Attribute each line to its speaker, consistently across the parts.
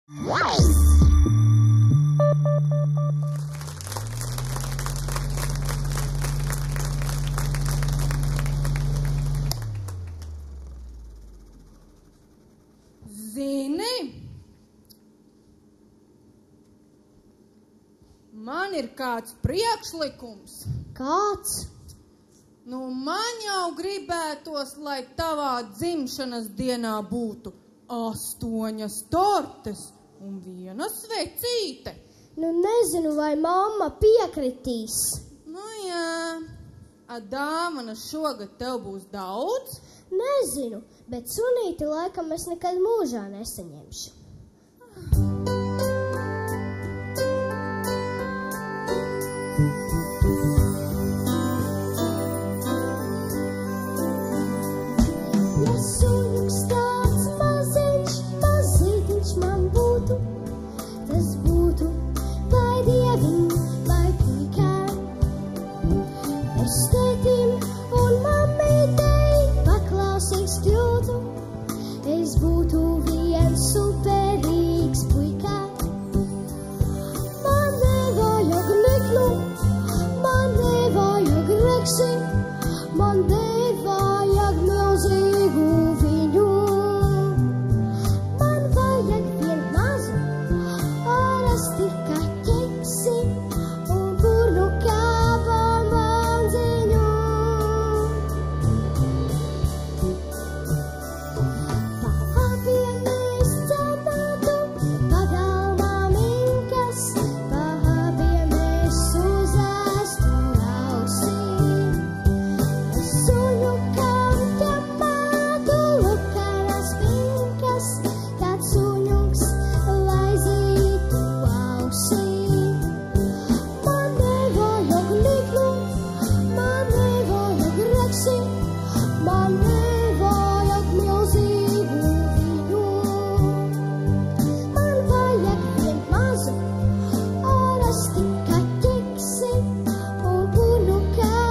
Speaker 1: Zini, man ir kāds priekšlikums.
Speaker 2: Kāds?
Speaker 1: Nu, man jau gribētos, lai tavā dzimšanas dienā būtu 8 tortes un 1 svecīte.
Speaker 2: Nu, nezinu, vai mamma piekritīs.
Speaker 1: Nu, jā. Dāvanas šogad tev būs daudz?
Speaker 2: Nezinu, bet sunīti laikam es nekad mūžā nesaņemšu. Ja suņuks tāds maziņš, mazītiņš man būtu, tas būtu vai dieviņ, vai puikām. Es tētim un mammītei paklausīgs kļūtu, es būtu viens superīgs puikā. Man nevajag niklu, man nevajag reksi, man nevajag milzīgu viņu. Man vajag vien mazu, ārasti kā ķeksi un burnu kā bonbonziņu. Pa abiem es cenātu, pagalmā minkas, pa abiem es uzēstu ausīm. Es suņukam ķepātu lukaras pinkas, kad suņuks laizītu ausīm. Man nevajag niklu, man nevajag reksi, man nevajag milzīgu viņu. Man vajag vien mazu, ārasti kā ķeksi un burnu kā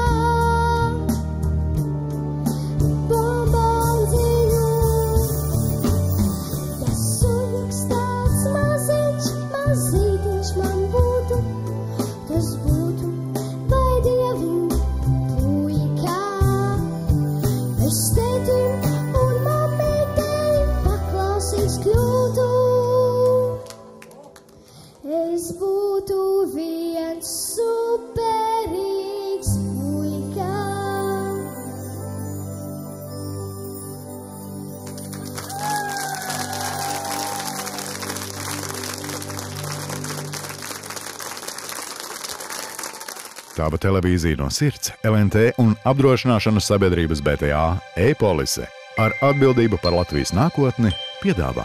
Speaker 2: bonbonziņu. Ja suņuks tāds maziņš, mazītiņš man būtu, tas būtu vai dieviņ, puikā. Es tētim un mammītei paklausīgs kļūtu, es būtu viens superīgs puikā.
Speaker 3: Tava televīzija no sirds, LNT un apdrošināšanas sabiedrības BTA e-polise ar atbildību par Latvijas nākotni piedāvā.